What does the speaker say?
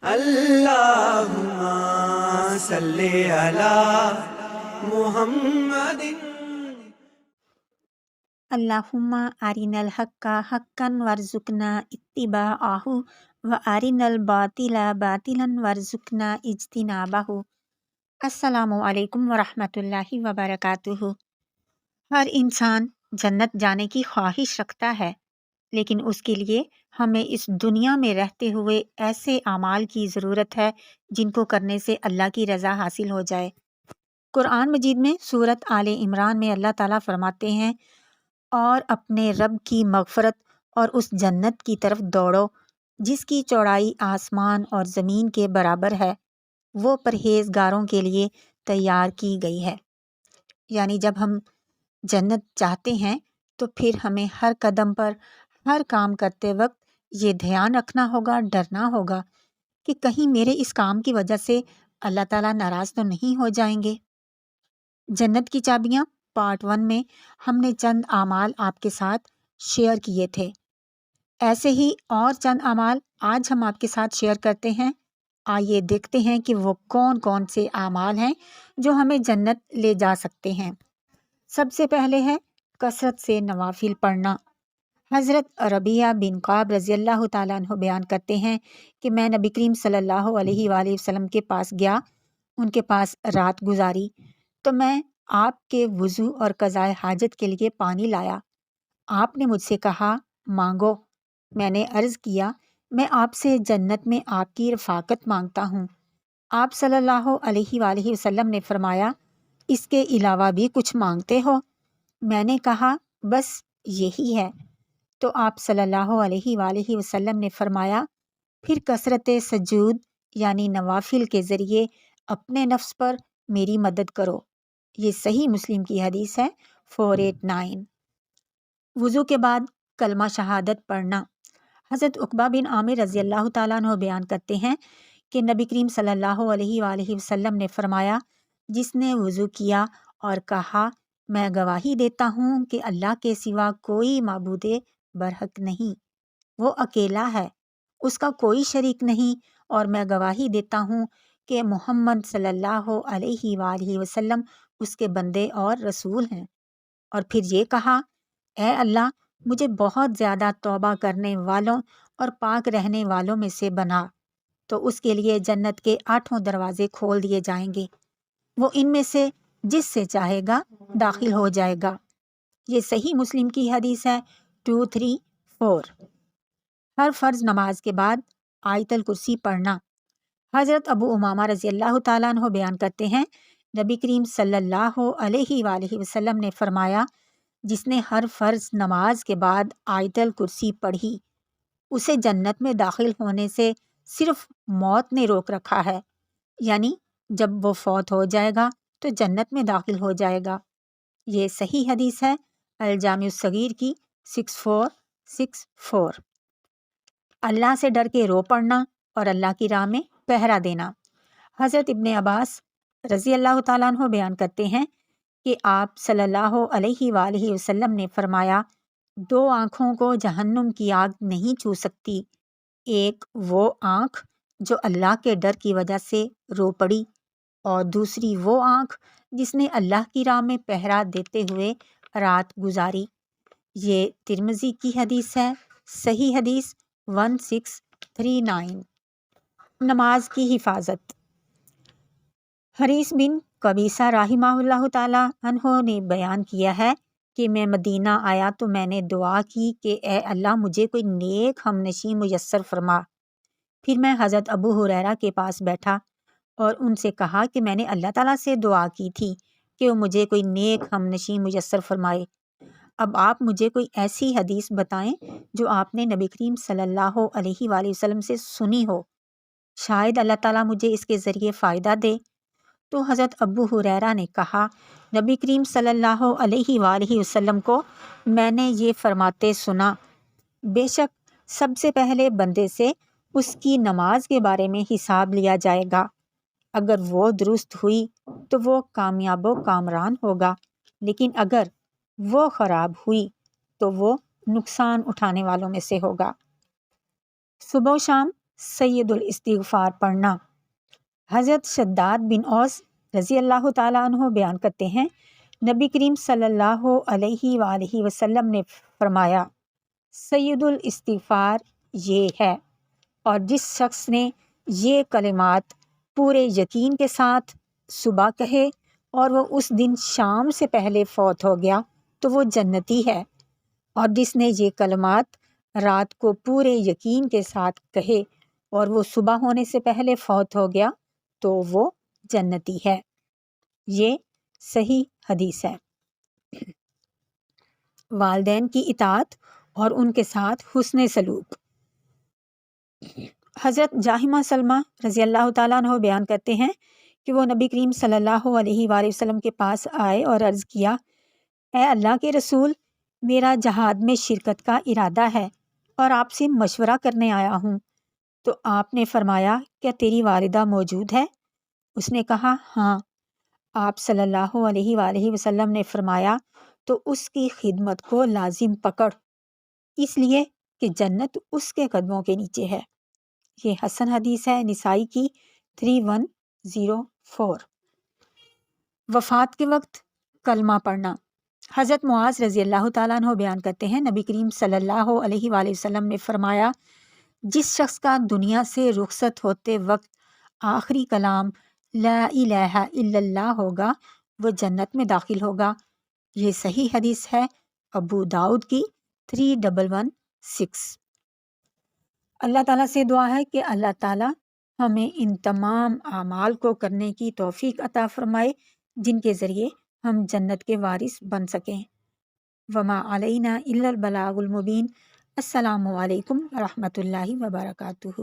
اللہم صلی علی محمد۔ اللہم ارنا الحق حقا وارزقنا اتباعہ وارنا الباطل باطلا وارزقنا اجتنابہ۔ السلام علیکم ورحمۃ اللہ وبرکاتہ۔ ہر انسان جنت جانے کی خواہش رکھتا ہے، لیکن اس کے لیے ہمیں اس دنیا میں رہتے ہوئے ایسے اعمال کی ضرورت ہے جن کو کرنے سے اللہ کی رضا حاصل ہو جائے۔ قرآن مجید میں سورۃ آل عمران میں اللہ تعالیٰ فرماتے ہیں، اور اپنے رب کی مغفرت اور اس جنت کی طرف دوڑو جس کی چوڑائی آسمان اور زمین کے برابر ہے، وہ پرہیزگاروں کے لیے تیار کی گئی ہے۔ یعنی جب ہم جنت چاہتے ہیں تو پھر ہمیں ہر قدم پر، ہر کام کرتے وقت یہ دھیان رکھنا ہوگا، ڈرنا ہوگا کہ کہیں میرے اس کام کی وجہ سے اللہ تعالیٰ ناراض تو نہیں ہو جائیں گے۔ جنت کی چابیاں پارٹ 1 میں ہم نے چند اعمال آپ کے ساتھ شیئر کیے تھے، ایسے ہی اور چند اعمال آج ہم آپ کے ساتھ شیئر کرتے ہیں۔ آئیے دیکھتے ہیں کہ وہ کون کون سے اعمال ہیں جو ہمیں جنت لے جا سکتے ہیں۔ سب سے پہلے ہے کثرت سے نوافل پڑھنا۔ حضرت ربیعہ بن کعب رضی اللہ تعالیٰ عنہ بیان کرتے ہیں کہ میں نبی کریم صلی اللہ علیہ وآلہ وسلم کے پاس گیا، ان کے پاس رات گزاری، تو میں آپ کے وضو اور قضاء حاجت کے لیے پانی لایا۔ آپ نے مجھ سے کہا مانگو۔ میں نے عرض کیا میں آپ سے جنت میں آپ کی رفاقت مانگتا ہوں۔ آپ صلی اللہ علیہ وآلہ وسلم نے فرمایا اس کے علاوہ بھی کچھ مانگتے ہو؟ میں نے کہا بس یہی ہے۔ تو آپ صلی اللہ علیہ وآلہ وسلم نے فرمایا پھر کثرت سجود یعنی نوافل کے ذریعے اپنے نفس پر میری مدد کرو۔ یہ صحیح مسلم کی حدیث ہے 489۔ وضو کے بعد کلمہ شہادت پڑھنا۔ حضرت عقبہ بن عامر رضی اللہ تعالیٰ عنہ بیان کرتے ہیں کہ نبی کریم صلی اللہ علیہ وآلہ وسلم نے فرمایا جس نے وضو کیا اور کہا میں گواہی دیتا ہوں کہ اللہ کے سوا کوئی معبود برحق نہیں، وہ اکیلا ہے، اس کا کوئی شریک نہیں، اور میں گواہی دیتا ہوں کہ محمد صلی اللہ علیہ وآلہ وسلم اس کے بندے اور رسول ہیں، اور پھر یہ کہا اے اللہ مجھے بہت زیادہ توبہ کرنے والوں اور پاک رہنے والوں میں سے بنا، تو اس کے لیے جنت کے 8 دروازے کھول دیے جائیں گے، وہ ان میں سے جس سے چاہے گا داخل ہو جائے گا۔ یہ صحیح مسلم کی حدیث ہے 234۔ ہر فرض نماز کے بعد آیت الکرسی پڑھنا۔ حضرت ابو امامہ رضی اللہ تعالیٰ عنہ بیان کرتے ہیں نبی کریم صلی اللہ علیہ وآلہ وسلم نے فرمایا جس نے ہر فرض نماز کے بعد آیت الکرسی پڑھی اسے جنت میں داخل ہونے سے صرف موت نے روک رکھا ہے، یعنی جب وہ فوت ہو جائے گا تو جنت میں داخل ہو جائے گا۔ یہ صحیح حدیث ہے الجامع الصغیر کی 6464۔ اللہ سے ڈر کے رو پڑھنا اور اللہ کی راہ میں پہرا دینا۔ حضرت ابن عباس رضی اللہ تعالیٰ عنہ بیان کرتے ہیں کہ آپ صلی اللہ علیہ وآلہ وسلم نے فرمایا 2 آنکھوں کو جہنم کی آگ نہیں چھو سکتی، ایک وہ آنکھ جو اللہ کے ڈر کی وجہ سے رو پڑی، اور دوسری وہ آنکھ جس نے اللہ کی راہ میں پہرا دیتے ہوئے رات گزاری۔ یہ ترمذی کی حدیث ہے، صحیح حدیث 1639۔ نماز کی حفاظت۔ حریث بن قبیصہ رحمہ اللہ تعالیٰ عنہ نے بیان کیا ہے کہ میں مدینہ آیا تو میں نے دعا کی کہ اے اللہ مجھے کوئی نیک ہمنشین میسر فرما۔ پھر میں حضرت ابو ہریرہ کے پاس بیٹھا اور ان سے کہا کہ میں نے اللہ تعالیٰ سے دعا کی تھی کہ وہ مجھے کوئی نیک ہمنشین میسر فرمائے۔ اب آپ مجھے کوئی ایسی حدیث بتائیں جو آپ نے نبی کریم صلی اللہ علیہ وآلہ وسلم سے سنی ہو، شاید اللہ تعالیٰ مجھے اس کے ذریعے فائدہ دے۔ تو حضرت ابو ہریرہ نے کہا نبی کریم صلی اللہ علیہ وآلہ وسلم کو میں نے یہ فرماتے سنا، بے شک سب سے پہلے بندے سے اس کی نماز کے بارے میں حساب لیا جائے گا، اگر وہ درست ہوئی تو وہ کامیاب و کامران ہوگا، لیکن اگر وہ خراب ہوئی تو وہ نقصان اٹھانے والوں میں سے ہوگا۔ صبح و شام سید الاستغفار پڑھنا۔ حضرت شداد بن اوس رضی اللہ تعالیٰ عنہ بیان کرتے ہیں، نبی کریم صلی اللہ علیہ وآلہ وسلم نے فرمایا، سید الاستغفار یہ ہے، اور جس شخص نے یہ کلمات پورے یقین کے ساتھ صبح کہے اور وہ اس دن شام سے پہلے فوت ہو گیا تو وہ جنتی ہے، اور جس نے یہ کلمات رات کو پورے یقین کے ساتھ کہے اور وہ صبح ہونے سے پہلے فوت ہو گیا تو وہ جنتی ہے۔ یہ صحیح حدیث ہے۔ والدین کی اطاعت اور ان کے ساتھ حسن سلوک۔ حضرت جاہمہ سلمہ رضی اللہ تعالیٰ عنہ بیان کرتے ہیں کہ وہ نبی کریم صلی اللہ علیہ وآلہ وسلم کے پاس آئے اور عرض کیا، اے اللہ کے رسول، میرا جہاد میں شرکت کا ارادہ ہے اور آپ سے مشورہ کرنے آیا ہوں۔ تو آپ نے فرمایا، کیا تیری والدہ موجود ہے؟ اس نے کہا، ہاں۔ آپ صلی اللہ علیہ وآلہ وسلم نے فرمایا، تو اس کی خدمت کو لازم پکڑ، اس لیے کہ جنت اس کے قدموں کے نیچے ہے۔ یہ حسن حدیث ہے، نسائی کی 3104۔ وفات کے وقت کلمہ پڑھنا۔ حضرت معاذ رضی اللہ تعالیٰ عنہ بیان کرتے ہیں، نبی کریم صلی اللہ علیہ وآلہ وسلم نے فرمایا، جس شخص کا دنیا سے رخصت ہوتے وقت آخری کلام لا الہ الا اللہ ہوگا وہ جنت میں داخل ہوگا۔ یہ صحیح حدیث ہے، ابو داؤد کی 3116۔ اللہ تعالیٰ سے دعا ہے کہ اللہ تعالیٰ ہمیں ان تمام اعمال کو کرنے کی توفیق عطا فرمائے جن کے ذریعے ہم جنت کے وارث بن سکیں۔ وما علینا الا البلاغ المبین۔ السلام علیکم ورحمۃ اللہ وبرکاتہ۔